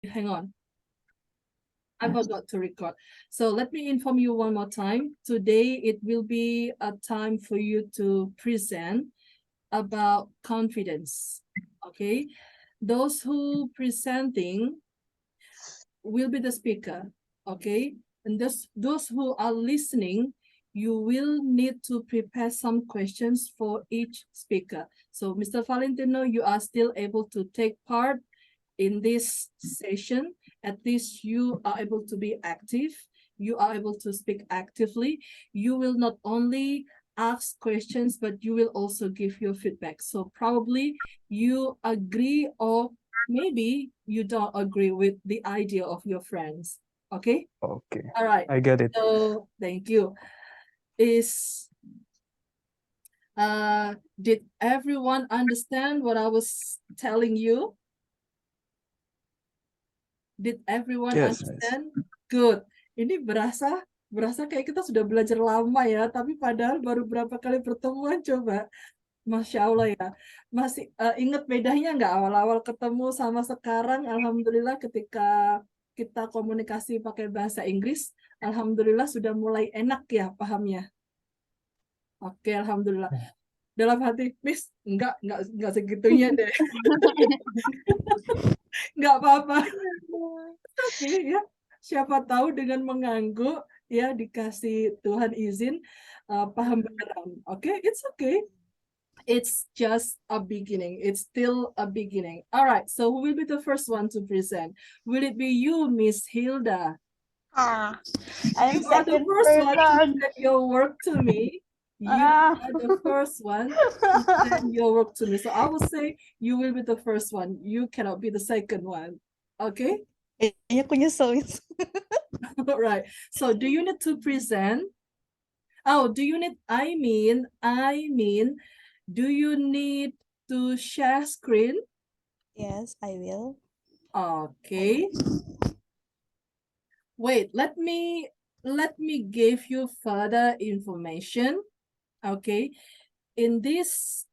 hang on. I forgot to record. So let me inform you one more time. Today, it will be a time for you to present about confidence. Okay. Those who presenting will be the speaker. Okay. And those who are listening, you will need to prepare some questions for each speaker. So Mr. Valentino, you are still able to take part in this session. At least you are able to be active. You are able to speak actively. You will not only ask questions, but you will also give your feedback. So probably you agree or maybe you don't agree with the idea of your friends. Okay? Okay, All right. I get it. So thank you. Did everyone understand what I was telling you? Did everyone Yes, Miss. understand? Good. Ini berasa kayak kita sudah belajar lama ya, tapi padahal baru berapa kali pertemuan coba. Masya Allah ya. Masih ingat bedanya nggak awal-awal ketemu sama sekarang? Alhamdulillah ketika kita komunikasi pakai bahasa Inggris, alhamdulillah sudah mulai enak ya pahamnya. Oke, alhamdulillah. Dalam hati, Miss, enggak segitunya deh. Nggak apa-apa. Oke ya, siapa tahu dengan mengangguk ya dikasih Tuhan izin paham beneran. Oke, it's okay. It's just a beginning. It's still a beginning. All right, so who will be the first one to present? Will it be you, Miss Hilda? I'm You are the second first one to person. send your work to me. You are the first one to send your work to me. So I will say you will be the first one. You cannot be the second one. Okay? Kayaknya aku nyesel. All right. So do you need to present? Oh, do you need, I mean, do you need to share screen? Yes, I will. Okay. Wait, let me give you further information. Okay. In this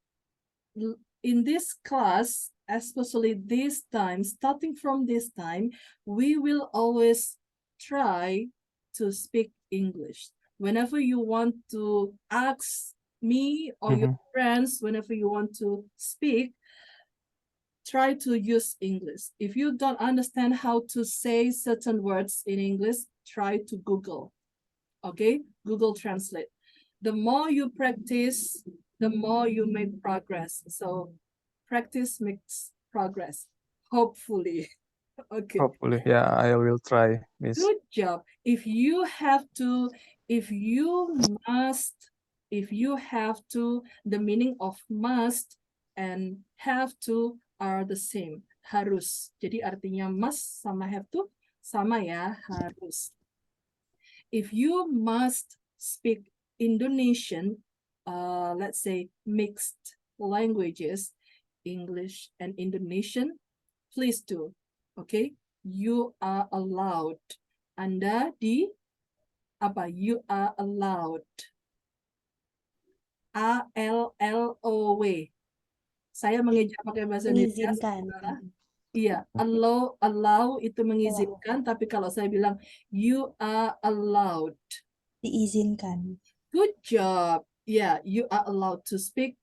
class, especially this time, starting from this time, we will always try to speak English. Whenever you want to ask me or your friends, whenever you want to speak, try to use English. If you don't understand how to say certain words in English, try to Google. Okay, Google Translate. The more you practice, the more you make progress. So practice makes progress, hopefully. Okay. Hopefully, yeah, I will try, Miss. Good job. If you have to, the meaning of must and have to are the same. Harus. Jadi artinya must sama have to sama ya, harus. If you must speak Indonesian, let's say mixed languages, English and Indonesian, please do. Okay, you are allowed. Anda di apa? You are allowed. ALLOW. Saya mengeja pakai bahasa Indonesia. Mengizinkan. Iya, allow itu mengizinkan, tapi kalau saya bilang you are allowed. Diizinkan. Good job. Yeah, you are allowed to speak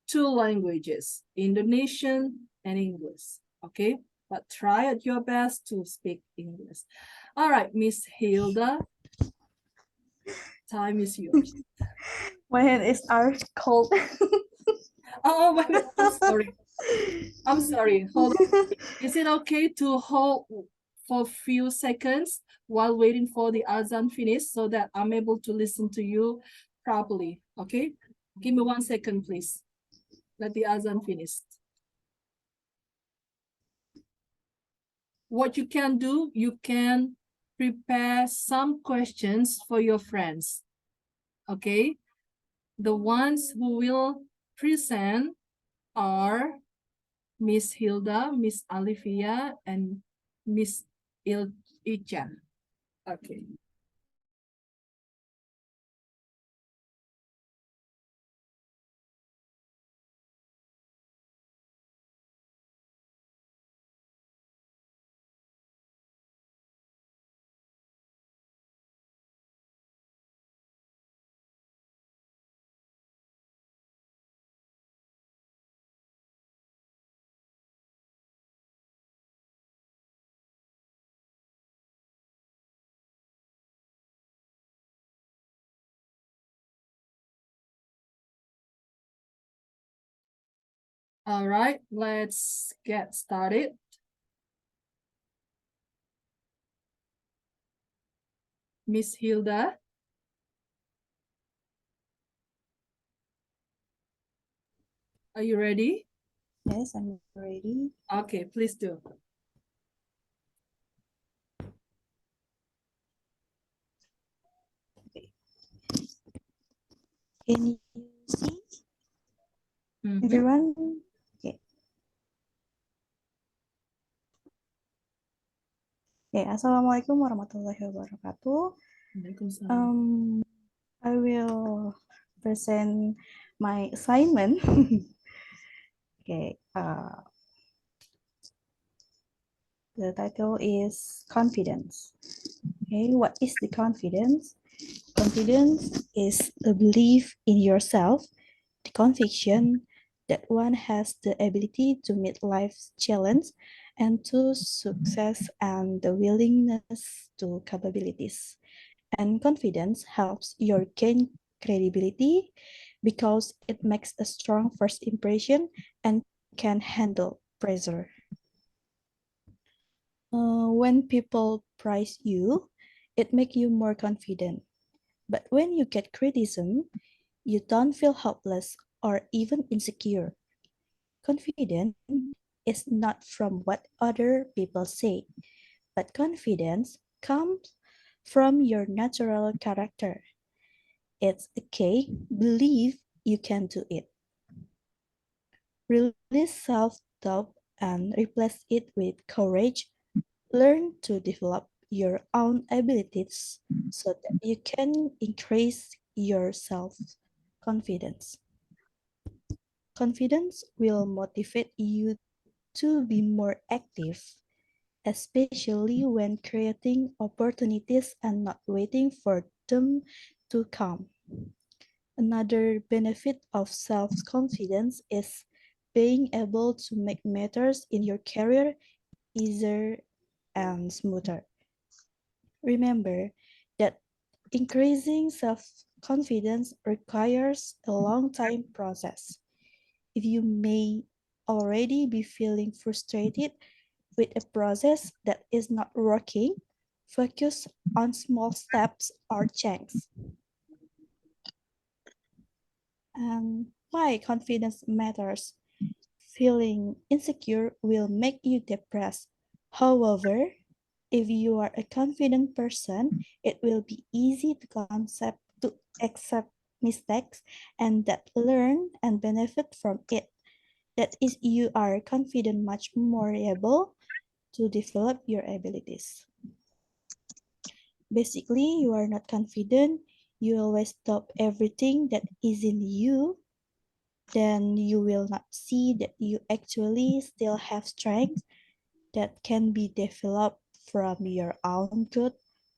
2 languages, Indonesian and English. Okay, but try at your best to speak English. All right, Miss Hilda, time is yours. My hand is cold. Oh, wait, I'm sorry. Hold on. Is it okay to hold for a few seconds while waiting for the azan finish so that I'm able to listen to you properly? Okay, give me 1 second, please. Let the azan finish. What you can do, you can prepare some questions for your friends. Okay, the ones who will present are Miss Hilda, Miss Alivia, and Miss Icha. Okay. All right, let's get started. Miss Hilda. Are you ready? Yes, I'm ready. Okay, please do. Can you see Mhm. everyone? Okay. Okay, Assalamualaikum warahmatullahi wabarakatuh. Waalaikumsalam. I will present my assignment. Okay, the title is confidence. Okay, what is the confidence? Confidence is a belief in yourself, the conviction that one has the ability to meet life's challenge and to success, and the willingness to capabilities. And confidence helps you gain credibility because it makes a strong first impression and can handle pressure. When people praise you, it makes you more confident. But when you get criticism, you don't feel helpless or even insecure. Confidence is not from what other people say, but confidence comes from your natural character. It's okay, believe you can do it. Release self doubt and replace it with courage. Learn to develop your own abilities so that you can increase your self confidence. Confidence will motivate you to be more active, especially when creating opportunities and not waiting for them to come. Another benefit of self confidence is being able to make matters in your career easier and smoother. Remember that increasing self confidence requires a long time process. If you may already be feeling frustrated with a process that is not working, focus on small steps or changes. And why confidence matters. Feeling insecure will make you depressed. However, if you are a confident person, it will be easy to accept mistakes and that learn and benefit from it. That is, you are confident, much more able to develop your abilities. Basically, you are not confident, you always stop everything that is in you, then you will not see that you actually still have strength that can be developed from your own good.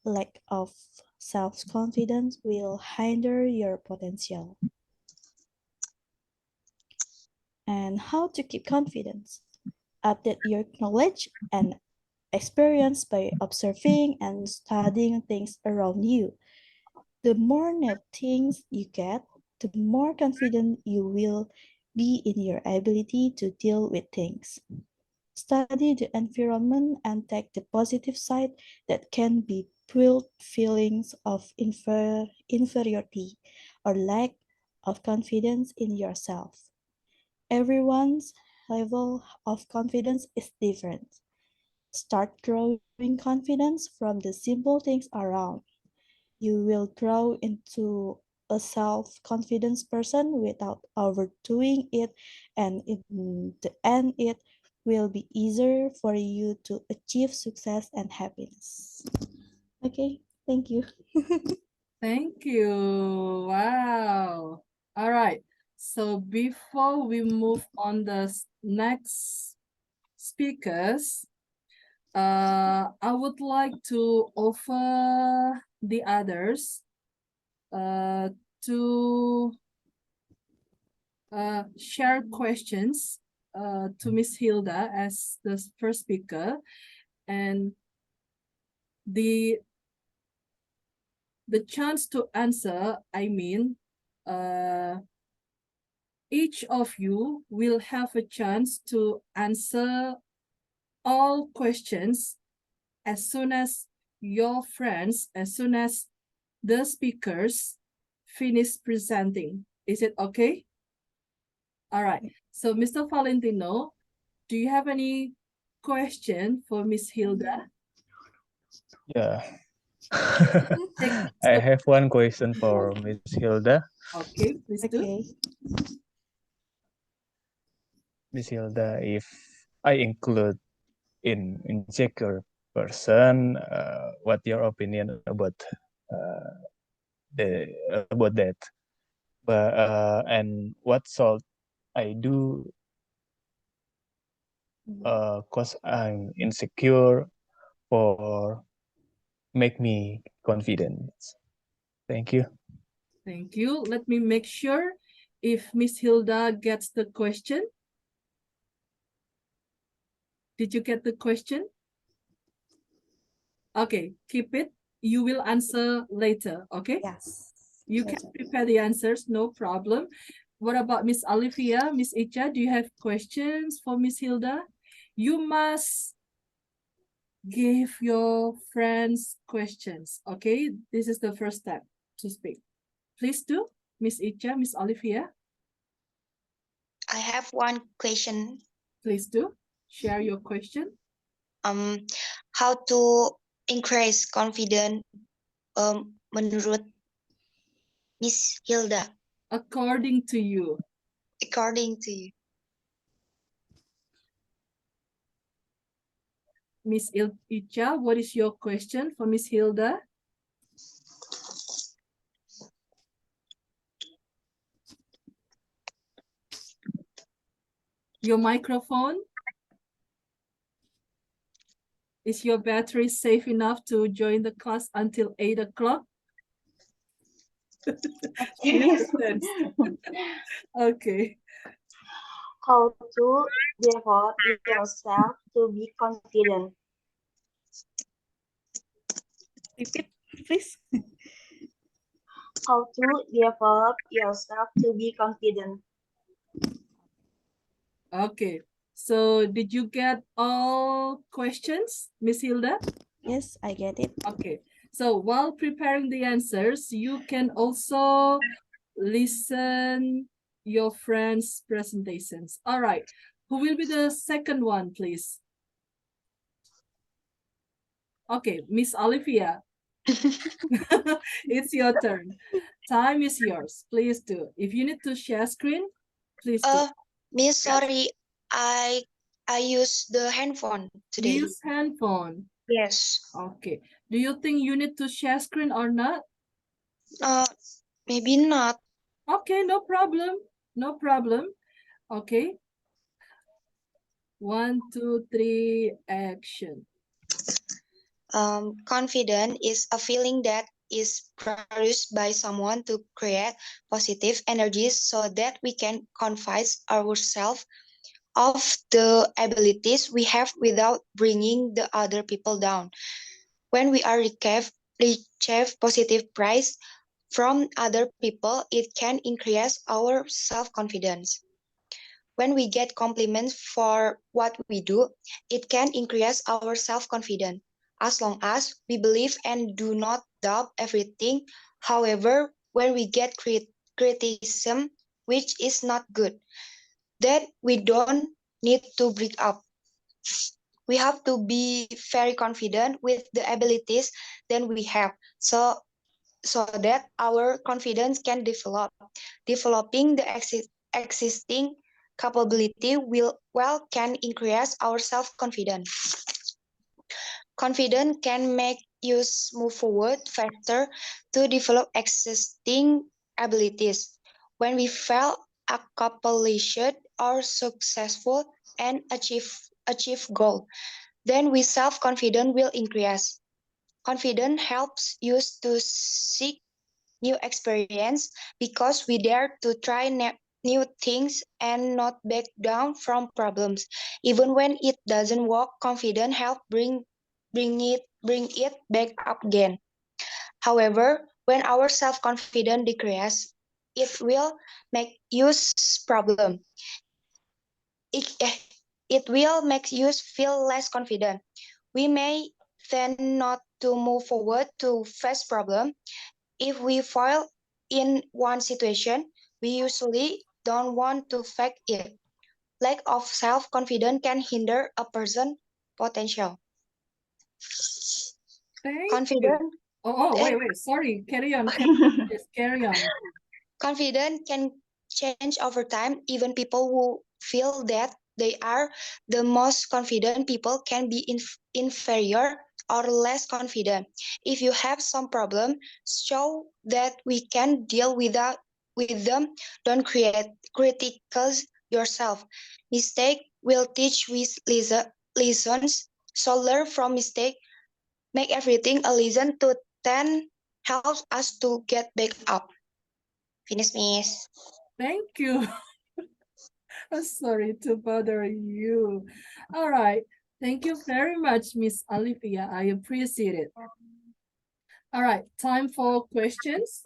Lack of self-confidence will hinder your potential. And how to keep confidence? Update your knowledge and experience by observing and studying things around you. The more new things you get, the more confident you will be in your ability to deal with things. Study the environment and take the positive side that can be built feelings of inferiority or lack of confidence in yourself. Everyone's level of confidence is different. Start growing confidence from the simple things around. You will grow into a self-confidence person without overdoing it, and in the end, it will be easier for you to achieve success and happiness. Okay, thank you. Thank you. Wow. All right. So before we move on the next speakers, I would like to offer the others to share questions to Miss Hilda as the first speaker, and the chance to answer, I mean, each of you will have a chance to answer all questions as soon as the speakers finish presenting. Is it okay? All right. So, Mr. Valentino, do you have any question for Miss Hilda? Yeah. Take I have one question for Miss Hilda. Okay, please do. Okay. Miss Hilda, if I include in insecure person, what your opinion about the about that? But and what should I do? Cause I'm insecure for make me confident. Thank you. Thank you. Let me make sure if Miss Hilda gets the question. Did you get the question? Okay, keep it. You will answer later, okay? Yes. You can Later. prepare the answers, no problem. What about Miss Olivia? Miss Icha, do you have questions for Miss Hilda? You must give your friends questions, okay? This is the first step to speak. Please do, Miss Icha, Miss Olivia. I have one question. Please do share your question. How to increase confidence menurut Miss Hilda, According to you. according to you? Miss Icha, what is your question for Miss Hilda? Your microphone? Is your battery safe enough to join the class until 8 o'clock? Okay. How to develop yourself to be confident. Repeat, please. How to develop yourself to be confident. Okay. So did you get all questions, Miss Hilda? Yes, I get it. Okay. So while preparing the answers, you can also listen your friends' presentations. All right. Who will be the second one, please? Okay, Miss Olivia. It's your turn. Time is yours. Please do. If you need to share screen, please do. Miss, sorry, I use the handphone today. Use handphone. Yes. Okay. Do you think you need to share screen or not? Maybe not. Okay, no problem. No problem. Okay. 1, 2, 3, action. Confidence is a feeling that is produced by someone to create positive energies so that we can convince ourselves of the abilities we have without bringing the other people down. When we are receive positive praise from other people, it can increase our self-confidence. When we get compliments for what we do, it can increase our self-confidence as long as we believe and do not doubt everything. However, when we get criticism, which is not good, then we don't need to break up. We have to be very confident with the abilities that we have, so that our confidence can develop. Developing the existing capability can increase our self-confidence. Confidence can make us move forward faster to develop existing abilities. When we feel accomplished or successful and achieve goal, then we self-confidence will increase. Confidence helps us to seek new experience because we dare to try new things and not back down from problems. Even when it doesn't work, confidence helps bring it back up again. However, when our self-confidence decreases, it will make you problem. It will make you feel less confident. We may tend not to move forward to face problem. If we fail in one situation, we usually don't want to fake it. Lack of self-confidence can hinder a person's potential. Thank you. Confident, Wait, sorry. Carry on. Just carry on. confidence can change over time. Even people who feel that they are the most confident people can be inferior or less confident. If you have some problem, show that we can deal with them. Don't create critical yourself. Mistake will teach with lessons. So learn from mistake. Make everything a lesson to then help us to get back up. Finish, Miss. Thank you. I'm sorry to bother you. All right. Thank you very much, Miss Olivia. I appreciate it. All right. Time for questions.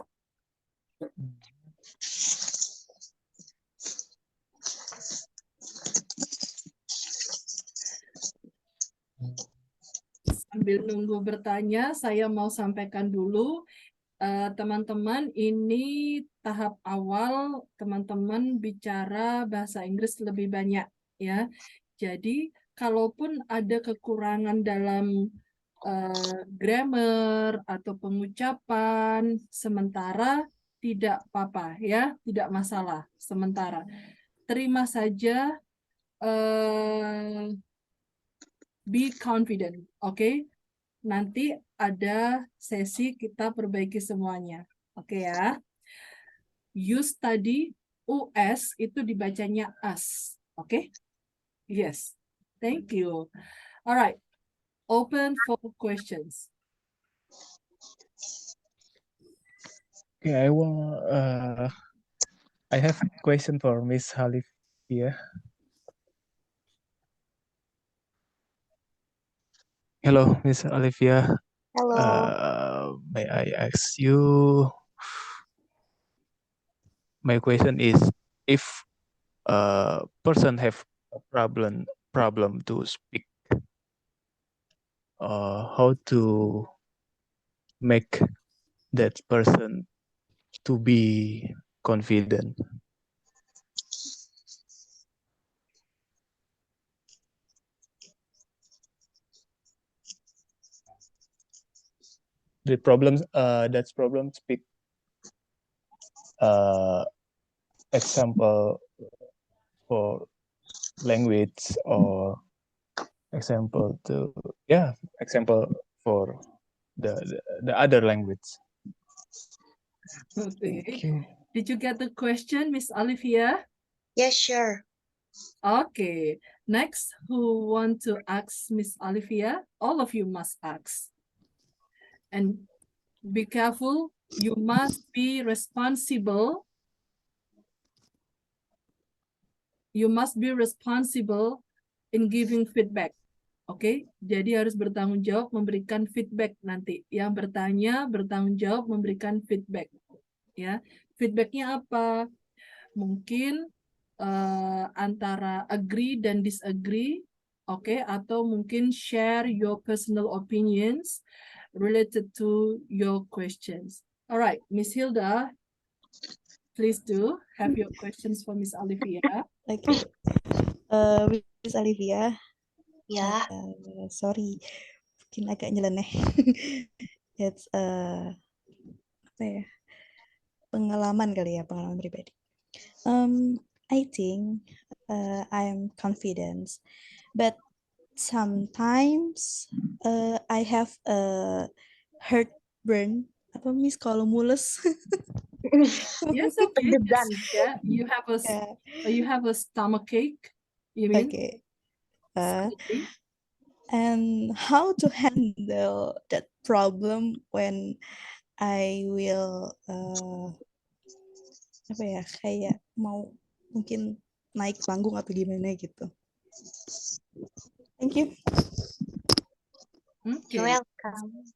Sambil nunggu bertanya, saya mau sampaikan dulu, teman-teman, ini tahap awal teman-teman bicara bahasa Inggris lebih banyak ya. Jadi kalaupun ada kekurangan dalam grammar atau pengucapan, sementara tidak apa-apa ya, tidak masalah sementara. Terima saja, be confident, oke? Nanti ada sesi kita perbaiki semuanya, oke ya? You study, US itu dibacanya us, oke? Yes, thank you. All right, open for questions. Okay, I have a question for Miss Halifia. Hello, Miss Olivia. Hello. May I ask you? My question is, if a person have a problem to speak, how to make that person to be confident? The problem, that's problem speak. Example for language or example for the other language. Okay. Okay. Did you get the question, Miss Olivia? Yes, sure. Okay. Next, who want to ask Miss Olivia? All of you must ask. And be careful, you must be responsible. You must be responsible in giving feedback. Oke, jadi harus bertanggung jawab memberikan feedback nanti. Yang bertanya bertanggung jawab memberikan feedback. Ya, feedbacknya apa? Mungkin antara agree dan disagree, oke, atau mungkin share your personal opinions related to your questions. Alright, Miss Hilda, please do have your questions for Miss Olivia. Okay. Miss Olivia. Ya. Sorry, mungkin agak nyeleneh. It's apa ya? Pengalaman kali ya, pengalaman pribadi. I think I'm confident, but sometimes I have a heartburn. Apa Miss kalau mules? Yes, okay. Deg-degan. Yeah, you have a stomach ache. You mean? Okay. Slightly? And how to handle that problem when I will apa ya, kayak mau mungkin naik panggung atau gimana gitu. Thank you. Okay. You're welcome.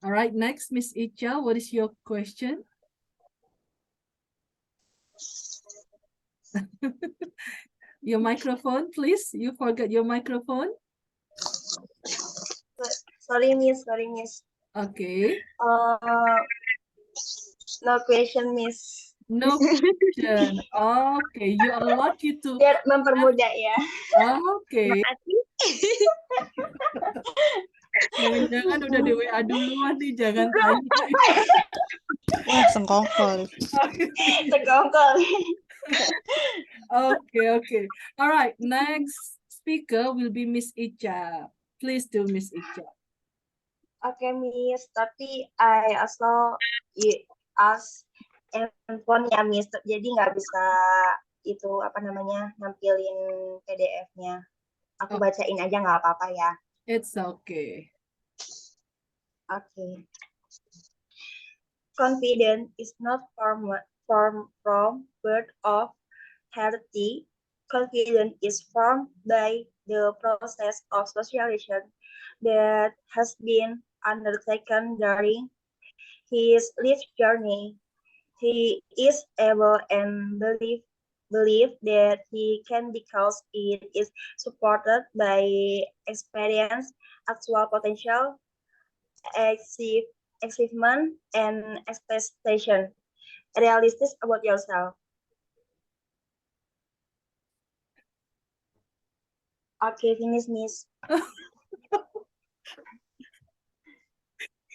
All right, next, Miss Icha, what is your question? Your microphone, please. You forgot your microphone. Sorry, Miss. Sorry, Miss. Okay. No question, Miss. No question. Okay, you are lucky to. Biar mempermudah ya. Okay. Makasih. Jangan-jangan udah di WA duluan nih, jangan tanya. Wah, sengkongkol. Sekongkol. Okay. All right, next speaker will be Miss Icha. Please do, Miss Icha. Oke, Miss. Tapi I also ask handphone ya, Miss. Jadi nggak bisa itu apa namanya nampilin PDF-nya. Aku Oh. bacain aja nggak apa-apa ya. It's okay. Okay. Confidence is not from birth of healthy. Confidence is formed by the process of socialization that has been undertaken during his life journey. He is able and believe that he can because it is supported by experience, actual potential, achievement, and expectation. Realistic about yourself. Okay, finish, Miss.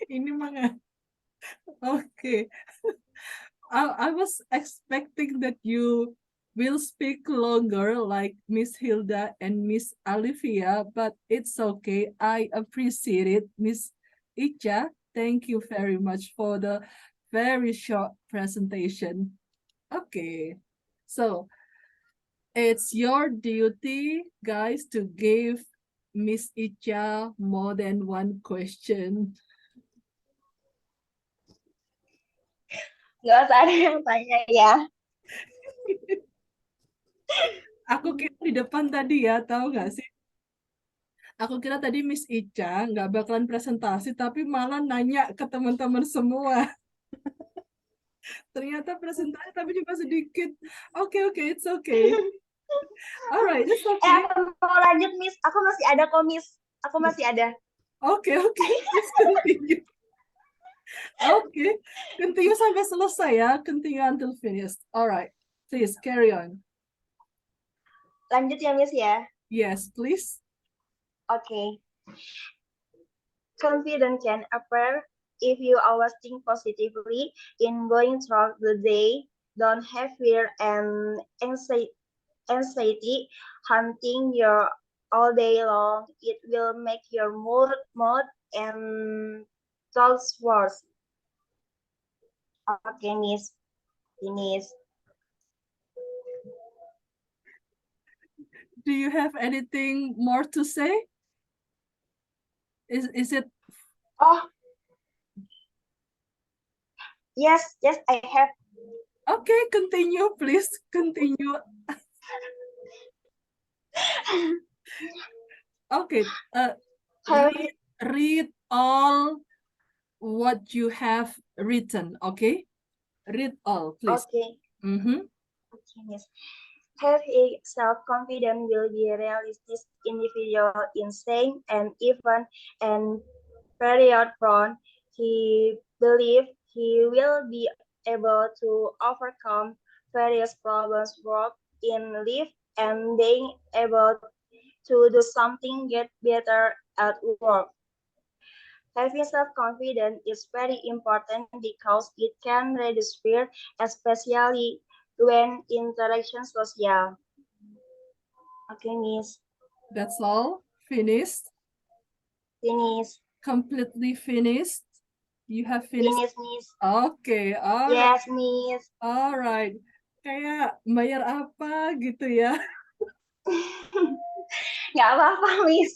Ini mah okay. I was expecting that you will speak longer like Miss Hilda and Miss Olivia, but it's okay. I appreciate it, Miss Icha. Thank you very much for the very short presentation. Okay, so it's your duty, guys, to give Miss Icha more than one question. Nggak usah ada yang tanya ya. Aku kira di depan tadi ya, tahu nggak sih? Aku kira tadi Miss Ica nggak bakalan presentasi, tapi malah nanya ke teman-teman semua. Ternyata presentasi tapi cuma sedikit. Oke, it's okay. Alright, it's okay. Aku mau lanjut, Miss. Aku masih ada kok, Miss. Aku masih ada. Oke, please continue. Oke, continue sampai selesai ya. Continue until finished. Alright, please carry on. Lanjut ya, Miss ya. Yes, please. Okay. Confidence can appear if you always think positively in going through the day. Don't have fear and anxiety hunting you all day long. It will make your mood and thoughts worse. Okay, Miss. Finish. Do you have anything more to say? Is it? Oh. Yes, I have. Okay, continue, please. Continue. Okay, read all what you have written, okay? Read all, please. Okay. Okay, yes. Have a self-confidence will be a realistic individual insane and even and period prone. He believes he will be able to overcome various problems, work in life, and being able to do something get better at work. Having self-confidence is very important because it can reduce fear, especially when interaction social. Okay, Miss. that's all. Finished? Finish. Completely finished? You have finished? Finish, Miss. Okay, all right. Yes, Miss. All right. Kayak bayar apa gitu ya? Nggak apa-apa, Miss.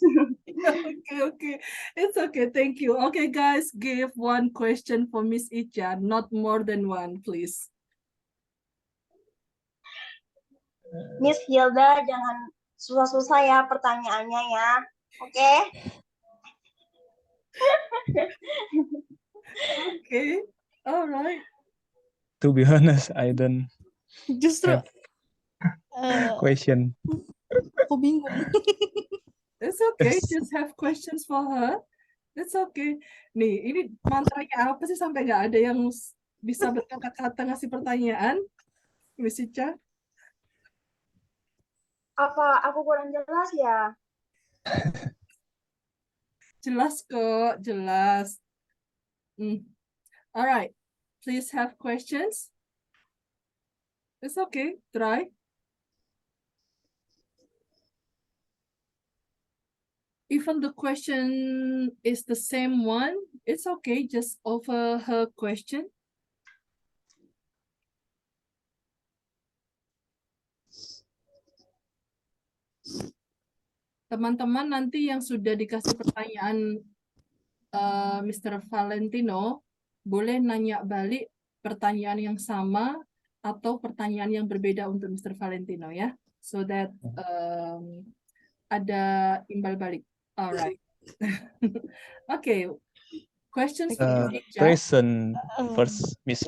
Okay. It's okay. Thank you. Okay, guys, give one question for Miss Icha, not more than one, please. Miss Hilda, jangan susah-susah ya pertanyaannya ya. Oke? Okay. All right. To be honest, I don't Justru have question. Aku bingung. It's okay, Yes. just have questions for her. It's okay. Nih, ini mantranya apa sih sampai nggak ada yang bisa berkata-kata ngasih pertanyaan? Miss Ica? Apa aku kurang jelas ya? Jelas kok, jelas. Alright, please have questions. It's okay, try. Even the question is the same one, it's okay, just offer her question. Teman-teman nanti yang sudah dikasih pertanyaan Mr. Valentino, boleh nanya balik pertanyaan yang sama atau pertanyaan yang berbeda untuk Mr. Valentino ya, so that ada imbal balik. Alright. Okay. Questions for Miss Ica? Present first, Miss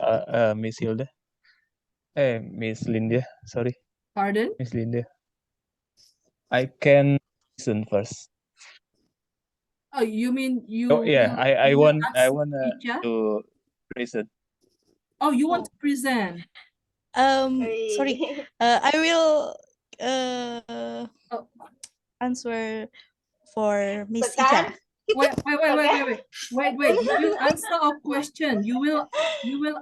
Hilda. Miss Linda. Sorry, Pardon? Miss Linda. I can listen first. Oh, you mean you? Oh yeah, I will want ask wanna Ica? to present. Oh, you want to present? Sorry. I will Oh. answer for Miss Tekan. Ica. Wait. You will answer a question. You will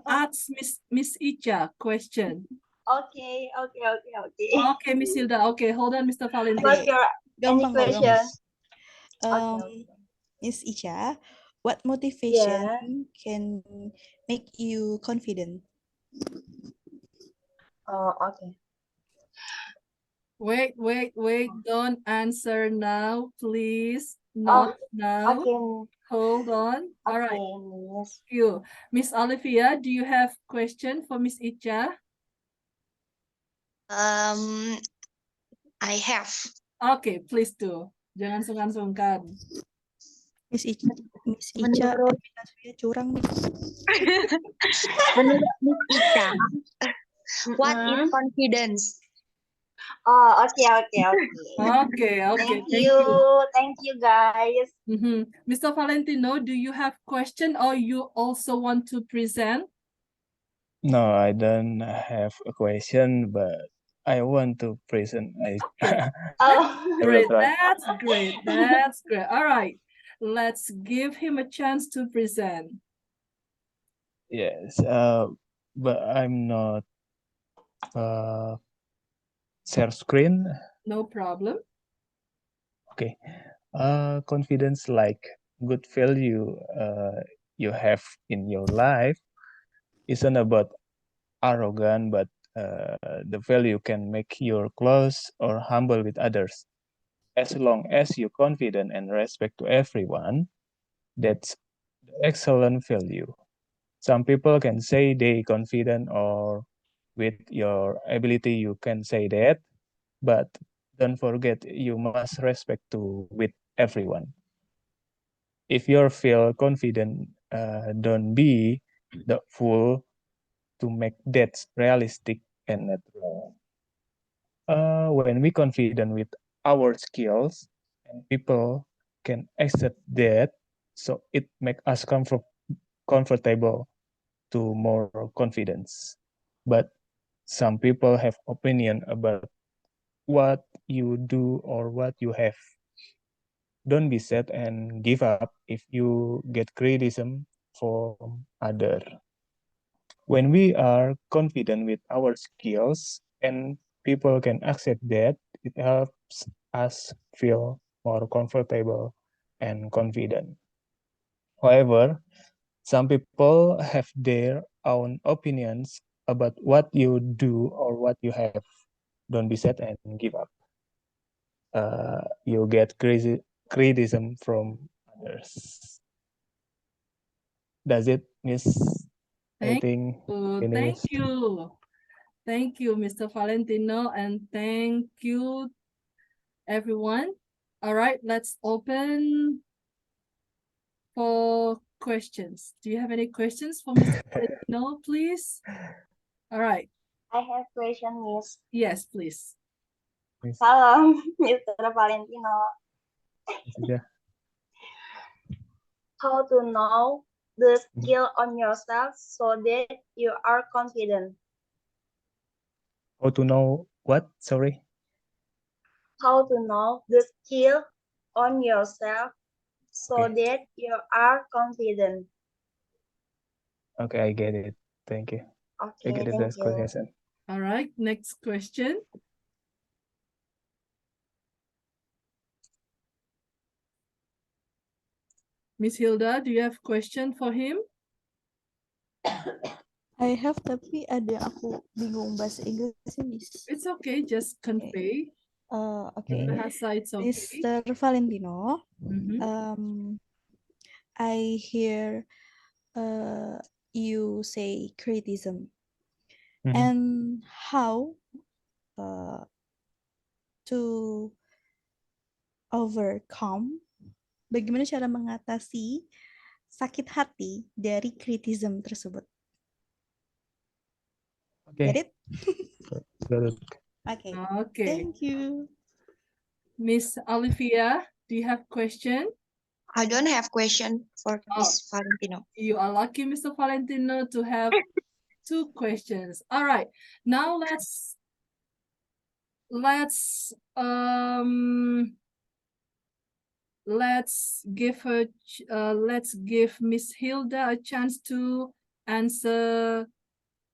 ask Miss Ica question. Okay. Okay, Miss Hilda. Okay, hold on, Mr. Valentino. What's your any Gampang, question? gampang. Miss Ica, what Yeah. motivation can make you confident? Oh, okay. Wait. Don't answer now, please. Not now. Okay. Hold on. All right. Okay, Miss. You, Miss Olivia, do you have question for Miss Ica? I have. Okay, please do. Jangan sungkan-sungkan. Miss Ica, Menurut- reputasinya curang nih. Menurut Miss Ica, what is Mm-mm. confidence? Oh, okay. Okay. Thank you, guys. Mr. Valentino, do you have question or you also want to present? No, I don't have a question, but I want to present. Oh, I will Great, try. that's great. All right, let's give him a chance to present. Yes, but I'm not share screen. No problem. Okay. Confidence like good value you have in your life isn't about arrogant, but the value can make you close or humble with others. As long as you're confident and respect to everyone, that's excellent value. Some people can say they confident or with your ability you can say that, but don't forget you must respect to with everyone. If you feel confident, don't be the fool to make that realistic and natural. When we confident with our skills, and people can accept that, so it make us comfortable to more confidence. But some people have opinion about what you do or what you have. Don't be sad and give up if you get criticism from other. When we are confident with our skills and people can accept that, it helps us feel more comfortable and confident. However, some people have their own opinions about what you do or what you have. Don't be sad and give up. You get criticism from others. Does it, Miss? I Thank think Thank you. Thank you, Mr. Valentino, and thank you, everyone. All right, let's open for questions. Do you have any questions for Mr. Valentino, please? All right. I have question, Miss. Yes, please. Salam, Mr. Valentino. Yeah. How to know the skill on yourself so that you are confident? How to know what? Sorry. How to know the skill on yourself so Okay. that you are confident? Okay, I get it. Thank you. I Okay, get it. thank That's you. question. All right, next question. Miss Hilda, do you have question for him? I have, tapi ada aku bingung bahasa Inggrisnya, Miss. It's okay, just convey. Okay. Bahasa, it's okay. Mr. Valentino, Mhm. I hear you say criticism Mhm. and how to overcome, bagaimana cara mengatasi sakit hati dari criticism tersebut. Okay. Get it? Got it. Okay. Okay. Thank you. Miss Olivia, do you have question? I don't have question for Miss Valentino. You are lucky, Mr. Valentino, to have 2 questions. All right. Now let's let's give Miss Hilda a chance to answer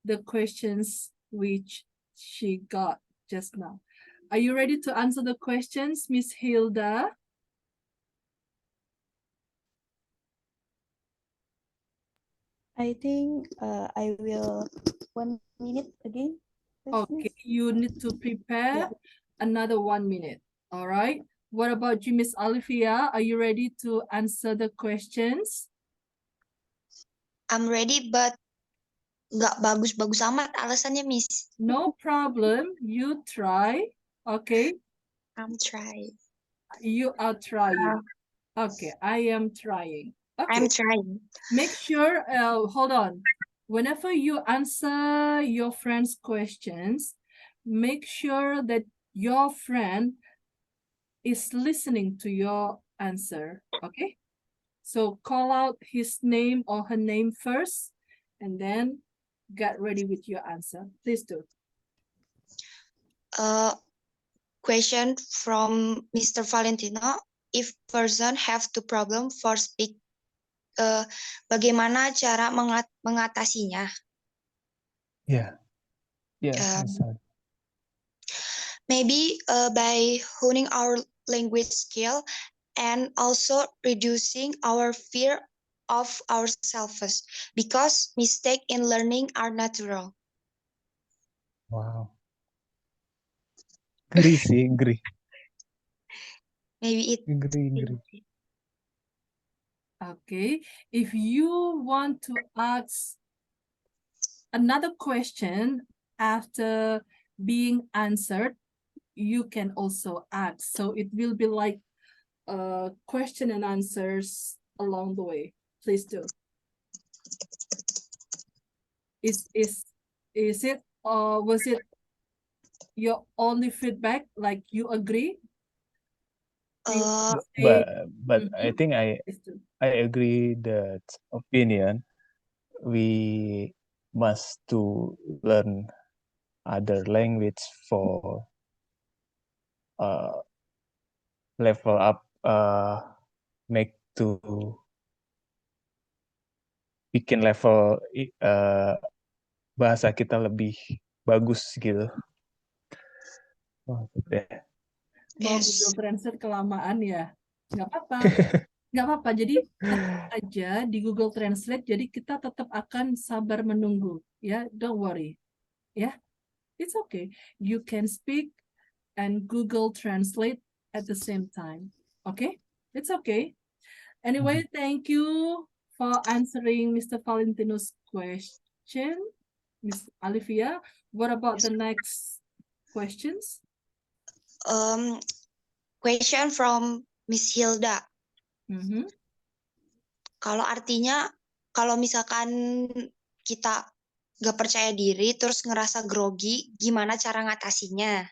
the questions which she got just now. Are you ready to answer the questions, Miss Hilda? I think I will 1 minute again. please, Okay, Miss. you need to prepare another 1 minute. All right. What about you, Miss Olivia? Are you ready to answer the questions? I'm ready, but nggak bagus-bagus amat alasannya, Miss. No problem. You try. Okay. I'm trying. You are trying. Okay, I am trying. Okay. I'm trying. Make sure, hold on. Whenever you answer your friend's questions, make sure that your friend is listening to your answer, okay? So call out his name or her name first, and then get ready with your answer. Please do. Question from Mr. Valentino. If person have the problem for speak, bagaimana cara mengatasinya? Yeah. Yeah. Um, Understand. Maybe by honing our language skill and also reducing our fear of ourselves, because mistake in learning are natural. Wow. Agree sih, agree. Maybe it. Agree. Okay, if you want to ask another question after being answered, you can also ask. So it will be like question and answers along the way. Please do. Is it was it your only feedback? Like you agree? Do you want to say- But I think Please do. I agree that opinion we must to learn other language for level up make to bikin level bahasa kita lebih bagus gitu. Maksudnya. Mau Yes. Google Translate kelamaan ya? Nggak apa-apa. Nggak apa-apa. Jadi tetap aja di Google Translate. Jadi kita tetap akan sabar menunggu. Ya, don't worry. Ya, it's okay. You can speak and Google Translate at the same time. Okay? It's okay. Anyway, thank you for answering Mr. Valentino's question, Miss Olivia. What about the next questions? Question from Miss Hilda. Mhm. Kalau artinya, kalau misalkan kita gak percaya diri, terus ngerasa grogi, gimana cara ngatasinya?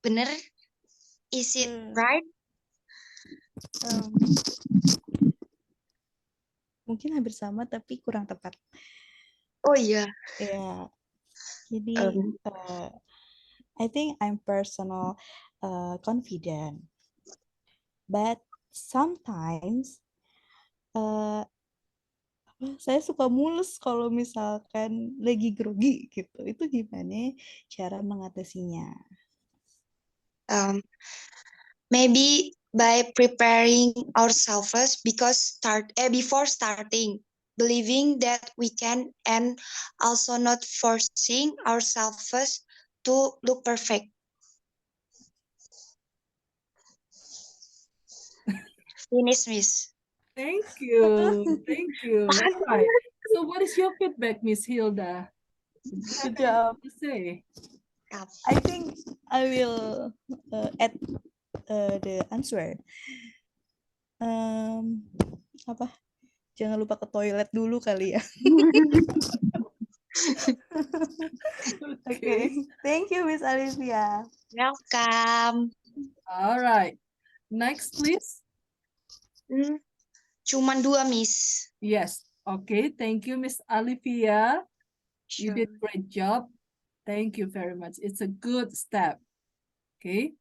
Bener? Is it right? Um, mungkin hampir sama tapi kurang tepat. Oh iya. Ya, jadi Um, I think I'm personal confident, but sometimes saya suka mulus kalau misalkan lagi grogi gitu. Itu gimana cara mengatasinya? Maybe by preparing ourselves before starting, believing that we can, and also not forcing ourselves to look perfect. Finish, Miss. Thank you. Thank you. All right. So what is your feedback, Miss Hilda? Do you have Good job. anything to say? I think I will add the answer. Apa? Jangan lupa ke toilet dulu kali ya. Okay. Thank you, Miss Alicia. Welcome. All right. Next, please. Cuman 2, Miss. Yes. Okay. Thank you, Miss Alivia. You did Sure. great job. Thank you very much. It's a good step. Okay.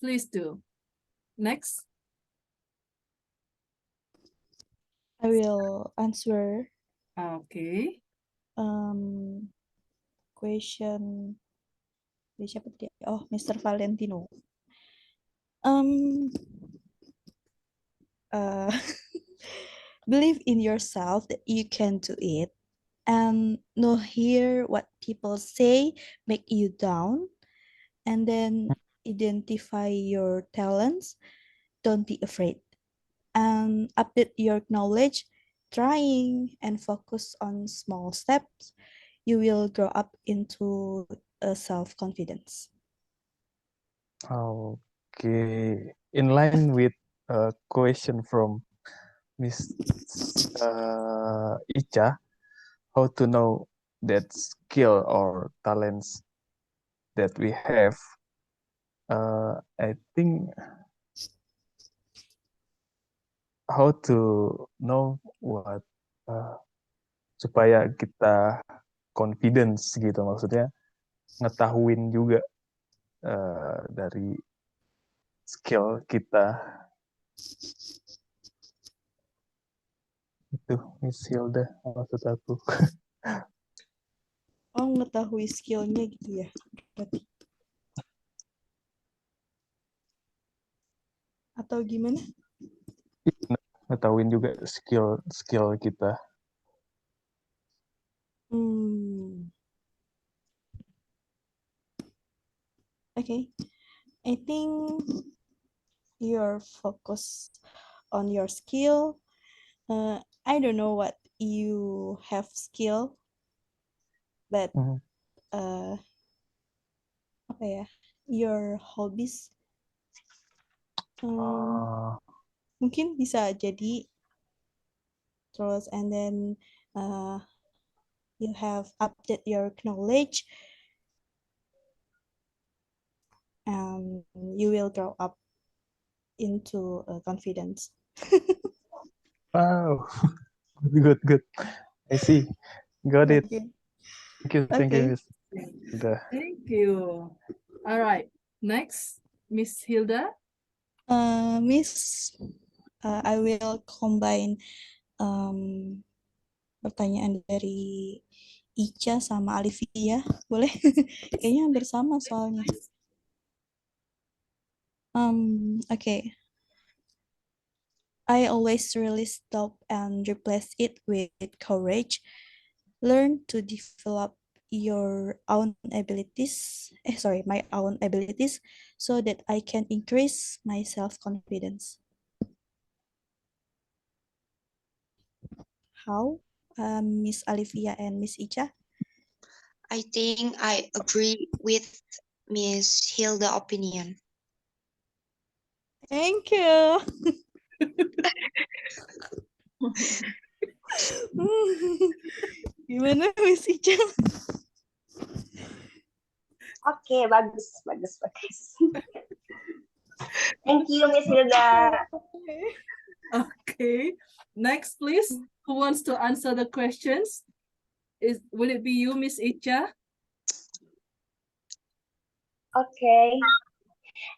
Please do. Next. I will answer Okay. question dari siapa tadi? Oh, Mr. Valentino. Uh, believe in yourself that you can do it, and not hear what people say make you down, and then identify your talents. Don't be afraid, and update your knowledge, trying and focus on small steps. You will grow up into a self-confidence. Okay, in line with a question from Miss Icha, how to know that skill or talents that we have? I think how to know what supaya kita confidence gitu, maksudnya ngetahuin juga dari skill kita. Itu Miss Hilda maksud aku. Oh, mengetahui skillnya gitu ya. Berarti. Atau gimana? Ngetahuin juga skill kita. Okay. I think you're focused on your skill. I don't know what you have skill, but apa ya? Your hobbies. Mungkin bisa jadi terus, and then you have update your knowledge, and you will grow up into confidence. Wow, good. I see. Got it. Okay. Thank you, Miss Hilda. Thank you. All right. Next, Miss Hilda. Miss, I will combine pertanyaan dari Ica sama Alivia, boleh? Kayaknya hampir sama soalnya. Okay. I always really stop and replace it with courage. Learn to develop your own abilities. My own abilities, so that I can increase my self-confidence. How, Miss Alivia and Miss Icha? I think I agree with Miss Hilda's opinion. Thank you. Gimana Miss Ica? Oke, bagus, bagus, bagus. Thank you, Miss Hilda. Okay. Next, please. Who wants to answer the questions? Will it be you, Miss Icha? Okay,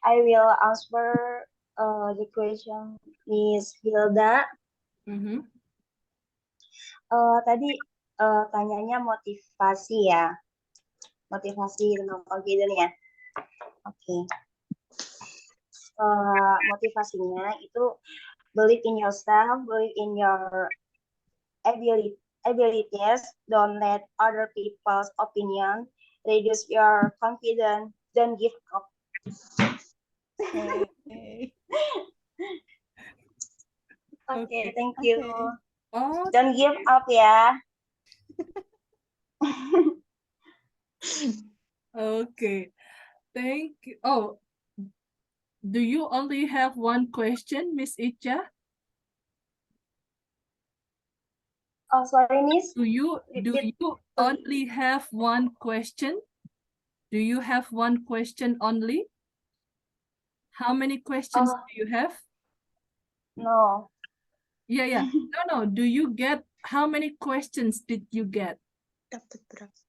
I will answer the question, Miss Hilda. Mm-hmm. Tadi tanyanya motivasi ya, motivasi tentang confident ya. Oke. Motivasinya itu believe in yourself, believe in your abilities, don't let other people's opinion reduce your confidence, don't give up. Okay. Okay, thank you. Okay. Oh, Don't give up ya. okay. Thank you. Oh, do you only have one question, Miss Icha? Oh, sorry, Miss. Do you Repeat, please. only have one question? Do you have one question only? How many questions Oh, do you have? no. Yeah. No. Do you get, how many questions did you get? Dapat berapa?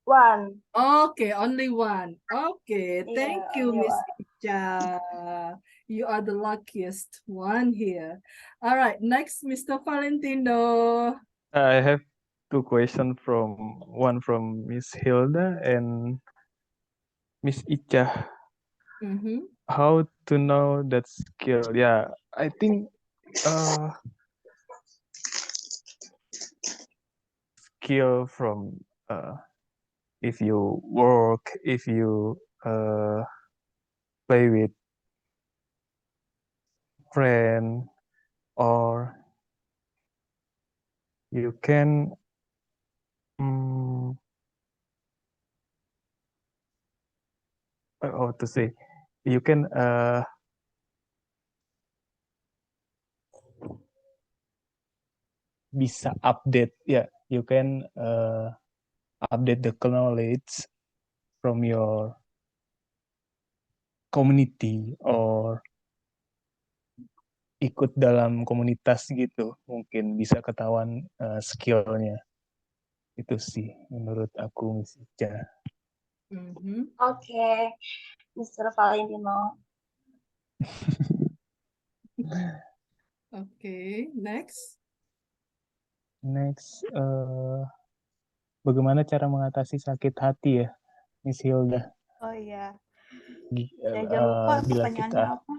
One. Okay, only one. Okay, Yeah, thank you, only Miss one. Icha. You are the luckiest one here. All right, next, Mr. Valentino. I have two questions from one from Miss Hilda and Miss Icha. Mm-hmm. How to know that skill? Yeah, I think skill from if you work, if you play with friend, or you can how to say, you can bisa update, yeah, you can update the knowledge from your community or ikut dalam komunitas gitu, mungkin bisa ketahuan skillnya. Itu sih menurut aku, Miss Ica. Mm-hmm. Okay, Mr. Valentino. Okay, next. Next, bagaimana cara mengatasi sakit hati ya, Miss Hilda? Oh iya. Gi- Saya aja lupa bila pertanyaannya apa.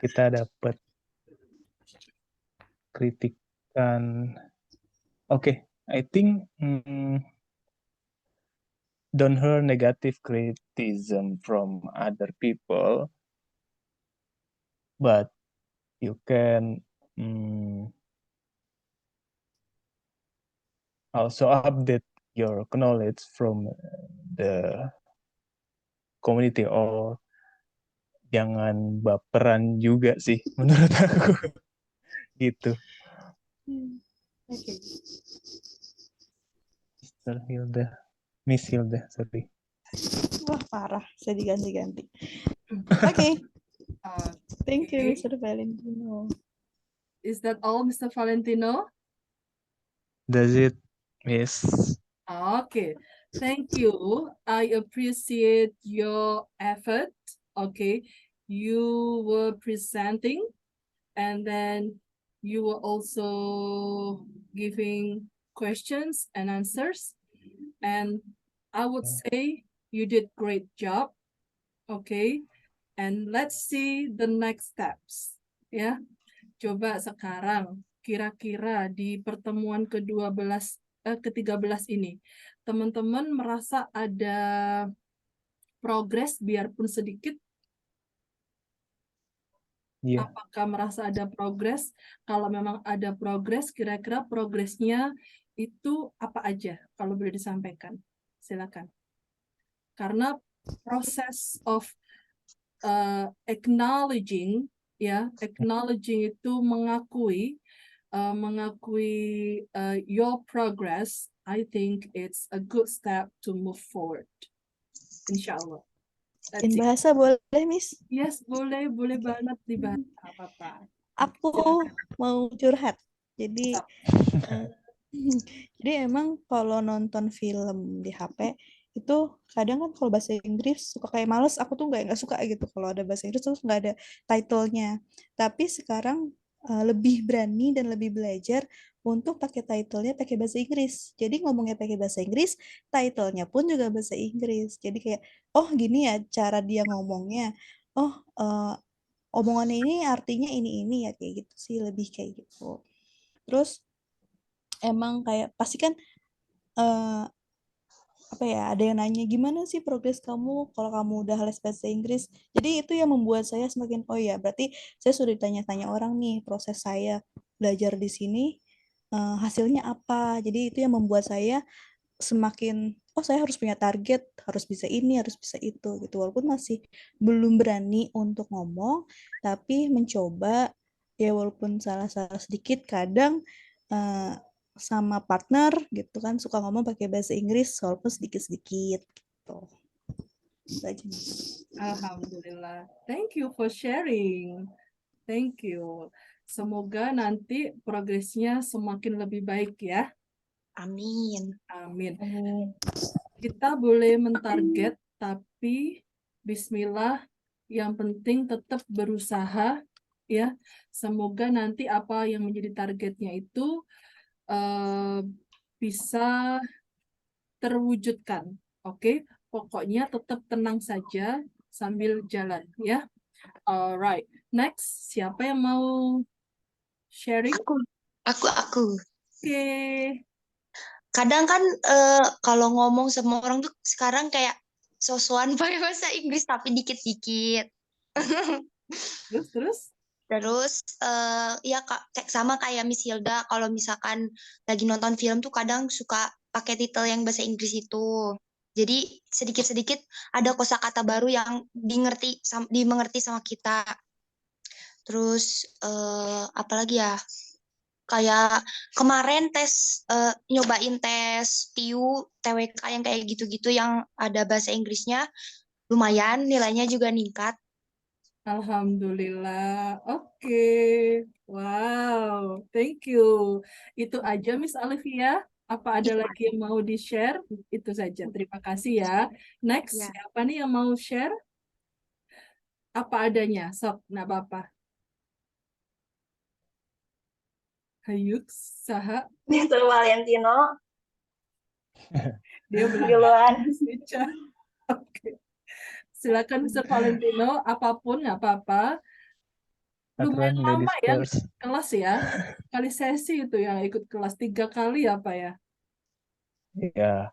kita dapat kritikan, okay, I think don't hear negative criticism from other people, but you can also update your knowledge from the community, or jangan baperan juga sih menurut aku gitu. Oke. Mr. Hilda, Miss Hilda, sorry. Wah parah, saya diganti-ganti. Oke. Thank you, Okay. Mr. Valentino. Is that all, Mr. Valentino? Does it, Miss? Okay, thank you. I appreciate your effort. Okay, you were presenting and then you were also giving questions and answers. And I would say you did great job. Okay, and let's see the next steps. Ya, coba sekarang kira-kira di pertemuan ke-13 ini, teman-teman merasa ada progres biarpun sedikit? Iya. Apakah merasa ada progres? Kalau memang ada progres, kira-kira progresnya itu apa aja? Kalau boleh disampaikan, silakan. Karena proses of acknowledging ya, acknowledging itu mengakui, your progress. I think it's a good step to move forward. Insya Allah. That's In it. bahasa boleh, Miss? Yes, boleh banget dibahas apa-apa. Aku mau curhat. Jadi eh, jadi emang kalau nonton film di HP itu kadang kan kalau bahasa Inggris suka kayak males, aku tuh nggak suka gitu kalau ada bahasa Inggris terus nggak ada title-nya. Tapi sekarang lebih berani dan lebih belajar untuk pakai title-nya pakai bahasa Inggris. Jadi ngomongnya pakai bahasa Inggris, title-nya pun juga bahasa Inggris. Jadi kayak oh gini ya cara dia ngomongnya. Oh omongannya ini artinya ini ya kayak gitu sih, lebih kayak gitu. Terus emang kayak pasti kan eh, apa ya, ada yang nanya gimana sih progres kamu kalau kamu udah les bahasa Inggris. Jadi itu yang membuat saya semakin oh ya berarti saya sudah ditanya-tanya orang nih proses saya belajar di sini hasilnya apa. Jadi itu yang membuat saya semakin oh saya harus punya target, harus bisa ini, harus bisa itu gitu. Walaupun masih belum berani untuk ngomong, tapi mencoba ya walaupun salah-salah sedikit kadang eh, sama partner gitu kan suka ngomong pakai bahasa Inggris walaupun sedikit-sedikit gitu. Itu aja, Mas. Alhamdulillah. Thank you for sharing. Thank you. Semoga nanti progresnya semakin lebih baik ya. Amin. Amin. Amin. Kita boleh mentarget, tapi Bismillah, yang penting tetap berusaha ya. Semoga nanti apa yang menjadi targetnya itu bisa terwujudkan. Oke, pokoknya tetap tenang saja sambil jalan ya. Alright, next siapa yang mau sharing? Aku. Oke, Kadang kan kalau ngomong sama orang tuh sekarang kayak sosokan pakai bahasa Inggris tapi dikit-dikit. terus. Terus ya sama kayak Miss Hilda kalau misalkan lagi nonton film tuh kadang suka pakai titel yang bahasa Inggris itu. Jadi sedikit-sedikit ada kosakata baru yang dimengerti sama kita. Terus apalagi ya? Kayak kemarin nyobain tes TIU, TWK yang kayak gitu-gitu yang ada bahasa Inggrisnya lumayan, nilainya juga meningkat. Alhamdulillah. Oke. Wow, thank you. Itu aja Miss Alivia. Apa ada lagi yang mau di-share? Itu saja. Terima kasih ya. Next, Ya. siapa nih yang mau share? Apa adanya? Sok, nggak apa-apa. Hayuk, saha. Mr. Valentino Dia belajar duluan. Indonesia. Oke. Silakan Mr. Valentino, apapun nggak apa-apa. Aturan Lumayan ladies lama ya first. kelas ya. Kali sesi itu yang ikut kelas 3 kali apa ya? Ya,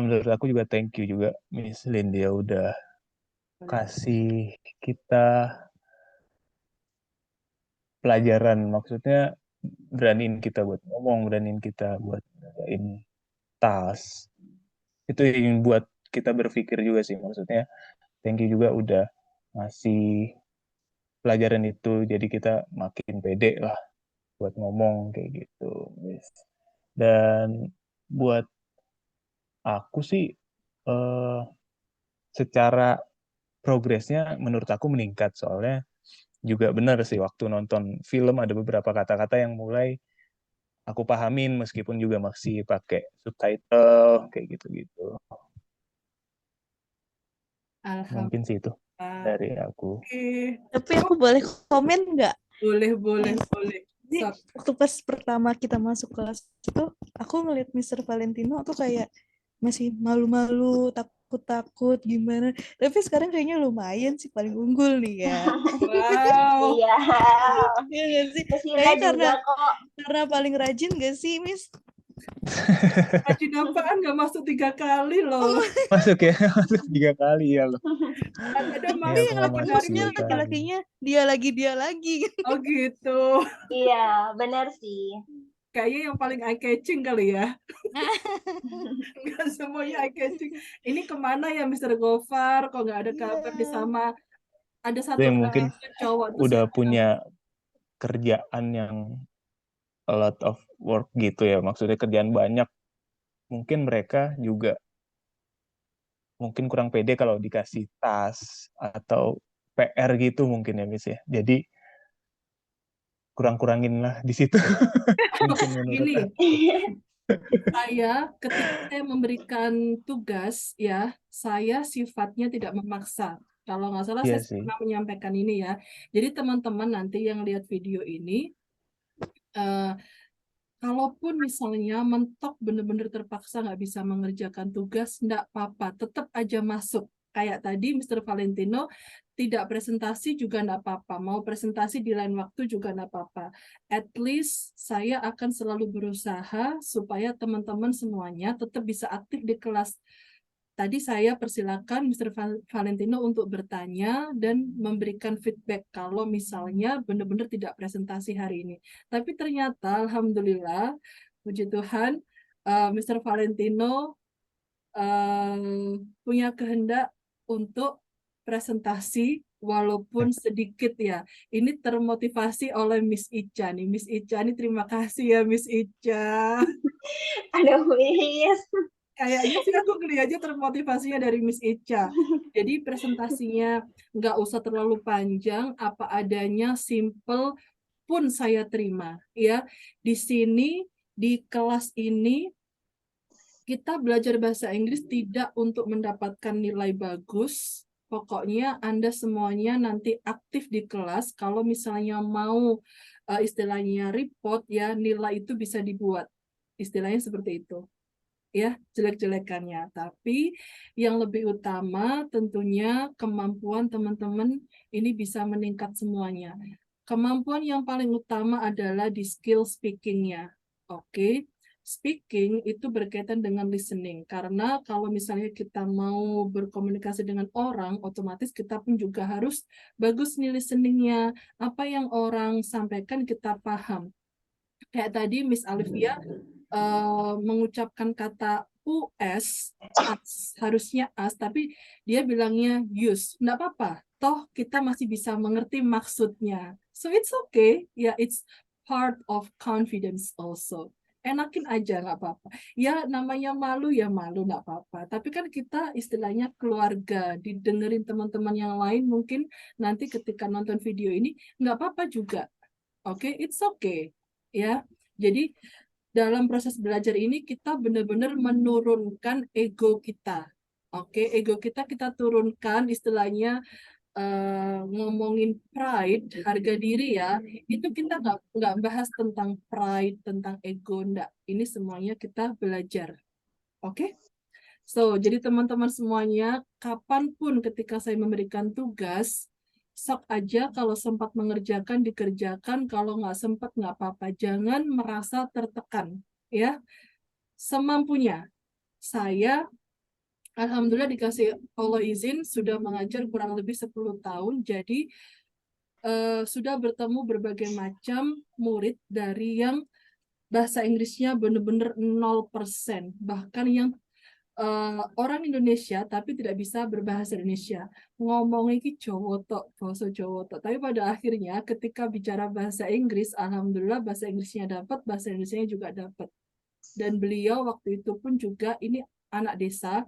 menurut aku juga thank you juga Miss Lindia udah kasih kita pelajaran, maksudnya beraniin kita buat ngomong, beraniin kita buat ngerjain tas. Itu yang buat kita berpikir juga sih, maksudnya thank you juga udah ngasih pelajaran itu, jadi kita makin pede lah buat ngomong kayak gitu, Miss. Dan buat aku sih secara progresnya menurut aku meningkat, soalnya juga benar sih waktu nonton film ada beberapa kata-kata yang mulai aku pahamin meskipun juga masih pakai subtitle kayak gitu-gitu. Mungkin sih itu Alhamdulillah. dari aku. Oke. Tapi aku boleh komen nggak? Boleh. Jadi Sok. waktu pas pertama kita masuk kelas itu, aku ngeliat Mr. Valentino tuh kayak masih malu-malu, takut-takut gimana. Tapi sekarang kayaknya lumayan sih paling unggul nih ya. Wow. Iya. Iya nggak sih? Miss Hilda Kayaknya juga kok. karena paling rajin gak sih, Miss? Rajin apaan nggak masuk 3 kali loh. Masuk ya, masuk 3 kali ya loh. Ada Ya Tapi aku yang nggak laki masuk maksudnya 3 kali. laki-lakinya dia lagi. Oh gitu. Iya, benar sih. Kayaknya yang paling eye catching kali ya. Nggak semuanya eye catching. Ini kemana ya Mr. Gofar? Kok nggak ada kabar di sama ada Itu satu yang mungkin cowok tuh udah saya punya kerjaan yang a lot of work gitu ya, maksudnya kerjaan banyak. Mungkin mereka juga mungkin kurang pede kalau dikasih tas atau PR gitu mungkin ya Miss ya. Jadi kurang-kurangin lah di situ. Mungkin menurut gini, aku. saya ketika saya memberikan tugas ya, saya sifatnya tidak memaksa. Kalau nggak salah Iya saya sih. pernah menyampaikan ini ya. Jadi teman-teman nanti yang lihat video ini, eh, kalaupun misalnya mentok benar-benar terpaksa nggak bisa mengerjakan tugas, nggak apa-apa, tetap aja masuk. Kayak tadi Mr. Valentino, tidak presentasi juga nggak apa-apa, mau presentasi di lain waktu juga nggak apa-apa. At least saya akan selalu berusaha supaya teman-teman semuanya tetap bisa aktif di kelas. Tadi saya persilakan Mr. Valentino untuk bertanya dan memberikan feedback kalau misalnya benar-benar tidak presentasi hari ini. Tapi ternyata, alhamdulillah, puji Tuhan, Mr. Valentino punya kehendak untuk presentasi walaupun sedikit ya. Ini termotivasi oleh Miss Ica nih. Miss Ica nih terima kasih ya Miss Ica. Ada Miss. Kayaknya sih aku ngeliatnya termotivasinya dari Miss Ica. Jadi presentasinya nggak usah terlalu panjang, apa adanya, simple pun saya terima. Ya, di sini di kelas ini kita belajar bahasa Inggris tidak untuk mendapatkan nilai bagus. Pokoknya Anda semuanya nanti aktif di kelas. Kalau misalnya mau istilahnya report ya, nilai itu bisa dibuat. Istilahnya seperti itu. Ya, jelek-jelekannya. Tapi yang lebih utama tentunya kemampuan teman-teman ini bisa meningkat semuanya. Kemampuan yang paling utama adalah di skill speaking-nya. Oke. Speaking itu berkaitan dengan listening. Karena kalau misalnya kita mau berkomunikasi dengan orang, otomatis kita pun juga harus bagus nih listening-nya. Apa yang orang sampaikan kita paham. Kayak tadi Miss Alivia mengucapkan kata US, harusnya as, tapi dia bilangnya use. Nggak apa-apa, toh kita masih bisa mengerti maksudnya. So it's okay, ya, it's part of confidence also. Enakin aja, nggak apa-apa. Ya namanya malu ya malu, nggak apa-apa. Tapi kan kita istilahnya keluarga, didengerin teman-teman yang lain, mungkin nanti ketika nonton video ini, nggak apa-apa juga. Oke, it's okay. Ya, jadi dalam proses belajar ini kita benar-benar menurunkan ego kita. Oke, ego kita turunkan, istilahnya ngomongin pride, harga diri ya. Itu kita nggak bahas tentang pride, tentang ego, enggak. Ini semuanya kita belajar. Oke? So, jadi teman-teman semuanya, kapanpun ketika saya memberikan tugas, sok aja kalau sempat mengerjakan, dikerjakan. Kalau nggak sempat, nggak apa-apa. Jangan merasa tertekan. Ya, semampunya. Saya, alhamdulillah dikasih Allah izin, sudah mengajar kurang lebih 10 tahun. Jadi, sudah bertemu berbagai macam murid dari yang bahasa Inggrisnya benar-benar 0%. Bahkan yang orang Indonesia tapi tidak bisa berbahasa Indonesia, ngomongnya ki Jawa tok, bahasa Jawa tok. Tapi pada akhirnya ketika bicara bahasa Inggris, alhamdulillah bahasa Inggrisnya dapat, bahasa Indonesianya juga dapat. Dan beliau waktu itu pun juga ini anak desa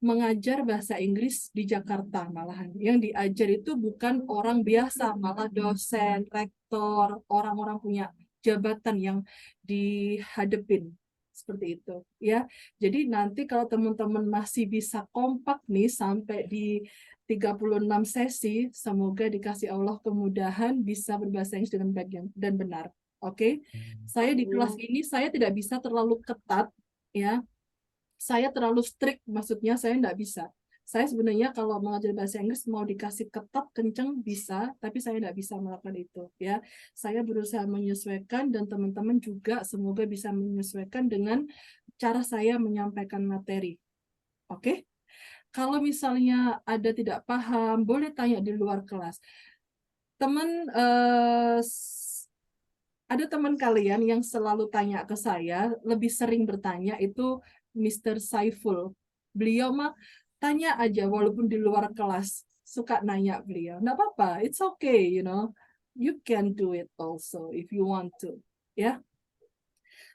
mengajar bahasa Inggris di Jakarta malahan. Yang diajar itu bukan orang biasa, malah dosen, rektor, orang-orang punya jabatan yang dihadepin seperti itu ya. Jadi nanti kalau teman-teman masih bisa kompak nih sampai di 36 sesi, semoga dikasih Allah kemudahan bisa berbahasa Inggris dengan baik dan benar. Oke. Saya di kelas ini saya tidak bisa terlalu ketat ya. Saya terlalu strict, maksudnya saya nggak bisa. Saya sebenarnya kalau mengajar bahasa Inggris mau dikasih ketat kenceng bisa, tapi saya nggak bisa melakukan itu ya. Saya berusaha menyesuaikan dan teman-teman juga semoga bisa menyesuaikan dengan cara saya menyampaikan materi. Oke? Kalau misalnya ada tidak paham, boleh tanya di luar kelas. Teman ada teman kalian yang selalu tanya ke saya, lebih sering bertanya itu Mr. Saiful. Beliau mah tanya aja walaupun di luar kelas. suka nanya beliau. Nggak apa-apa, it's okay, you know. You can do it also if you want to. Ya.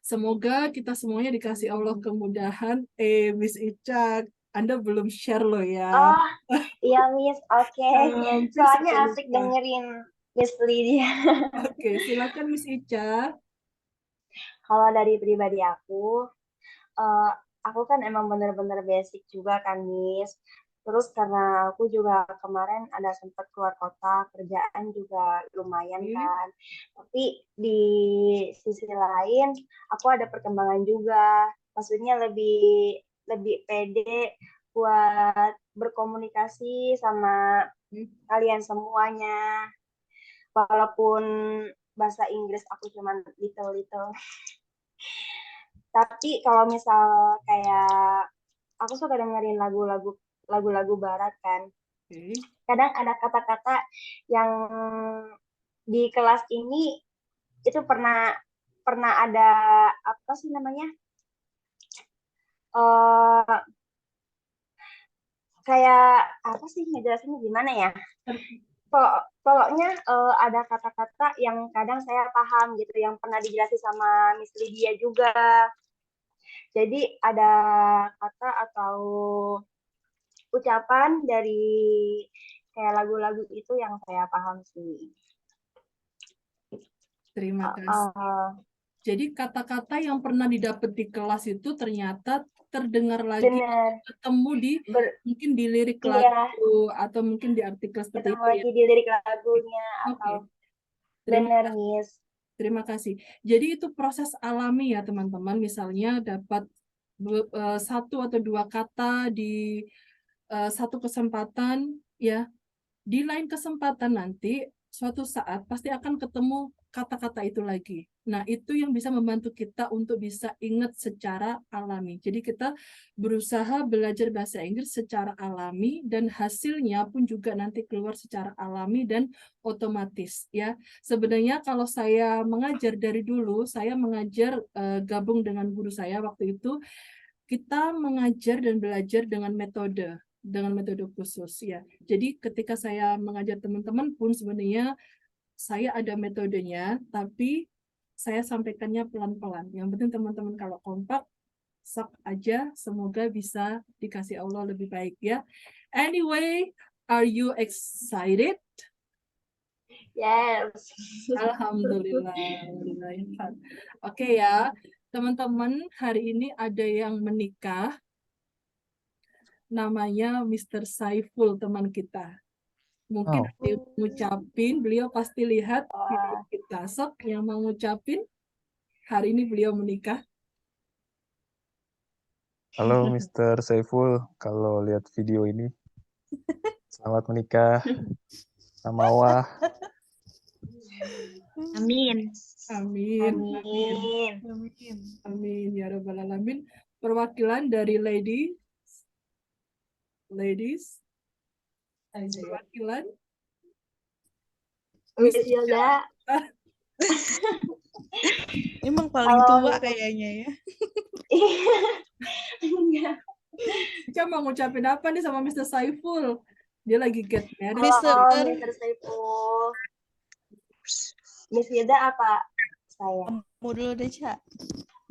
Semoga kita semuanya dikasih Allah kemudahan. Miss Ica, Anda belum share loh ya. Oh, iya Miss, oke. Please Soalnya jangan asik lupa. dengerin Miss Lydia. Oke, silakan Miss Ica. Kalau dari pribadi aku kan emang bener-bener basic juga kan, Miss. Terus karena aku juga kemarin ada sempat keluar kota, kerjaan juga lumayan kan. Tapi di sisi lain, aku ada perkembangan juga. Maksudnya lebih pede buat berkomunikasi sama kalian semuanya. Walaupun bahasa Inggris aku cuman little. Tapi kalau misal kayak aku suka dengerin lagu-lagu barat kan. Oke. Kadang ada kata-kata yang di kelas ini itu pernah ada apa sih namanya? Kayak apa sih ngejelasinnya gimana ya? Pokoknya ada kata-kata yang kadang saya paham gitu, yang pernah dijelasin sama Miss Lydia juga. Jadi ada kata atau ucapan dari kayak lagu-lagu itu yang saya paham sih. Terima kasih. Jadi kata-kata yang pernah didapat di kelas itu ternyata terdengar lagi, Bener. ketemu di mungkin di lirik Iya. lagu atau mungkin di artikel seperti Ketemu itu lagi ya. di lirik lagunya atau bener, Miss. Terima kasih. Jadi itu proses alami ya teman-teman. Misalnya dapat satu atau dua kata di satu kesempatan ya. Di lain kesempatan nanti suatu saat pasti akan ketemu kata-kata itu lagi. Nah, itu yang bisa membantu kita untuk bisa ingat secara alami. Jadi kita berusaha belajar bahasa Inggris secara alami dan hasilnya pun juga nanti keluar secara alami dan otomatis ya. Sebenarnya kalau saya mengajar dari dulu, saya mengajar gabung dengan guru saya waktu itu, kita mengajar dan belajar dengan metode khusus ya. Jadi ketika saya mengajar teman-teman pun sebenarnya saya ada metodenya, tapi saya sampaikannya pelan-pelan. Yang penting teman-teman kalau kompak, sok aja, semoga bisa dikasih Allah lebih baik ya. Anyway, are you excited? Yes. Alhamdulillah. Oke ya, teman-teman, hari ini ada yang menikah. Namanya Mr. Saiful, teman kita. Mungkin ada yang ngucapin, beliau pasti lihat video kita. Sok yang mau ngucapin, hari ini beliau menikah. Halo Mr. Saiful, kalau lihat video ini, selamat menikah, Samawa. Amin. Amin. Amin. Amin ya rabbal alamin. Perwakilan dari ladies. Perwakilan Miss Hilda. Emang paling tua kayaknya ya. Iya. Ica mau ngucapin apa nih sama Mr. Saiful? Dia lagi get married. Mr. Saiful. Miss Hilda apa saya? Kamu dulu deh, Ca.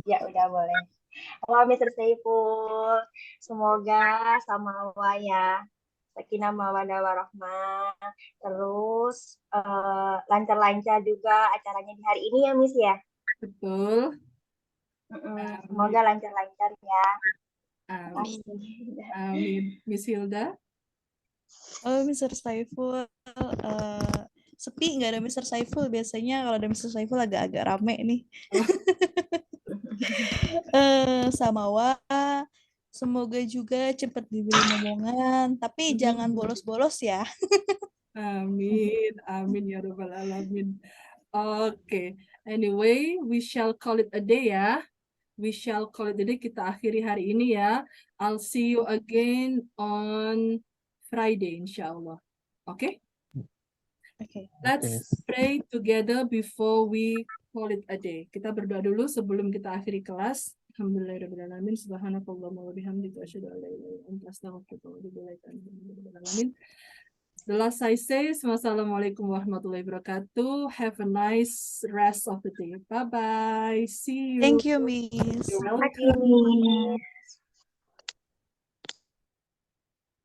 Ya udah boleh. Halo Mr. Saiful. Semoga sama ya. Sakinah mawaddah warahmah. Terus lancar-lancar juga acaranya di hari ini ya Miss ya. Betul. Semoga lancar-lancar ya. Amin. Amin. Miss Hilda. Oh, Mr. Saiful. Sepi nggak ada Mr. Saiful. Biasanya kalau ada Mr. Saiful agak-agak rame nih. Samawa. Semoga juga cepat diberi momongan. Tapi jangan bolos-bolos ya. Amin. Amin ya rabbal alamin. Oke. Anyway, we shall call it a day ya. We shall call it a day. Kita akhiri hari ini ya. I'll see you again on Friday, insyaAllah. Oke? Okay. Let's pray together before we call it a day. Kita berdoa dulu sebelum kita akhiri kelas. Alhamdulillahirrahmanirrahim. Subhanakallahumma wa bihamdika asyhadu an la ilaha illa anta astaghfiruka wa atubu ilaik. The last I say is wassalamualaikum warahmatullahi wabarakatuh. Have a nice rest of the day. Bye bye. See you. Thank you, Miss. You're Thank you, welcome. Miss.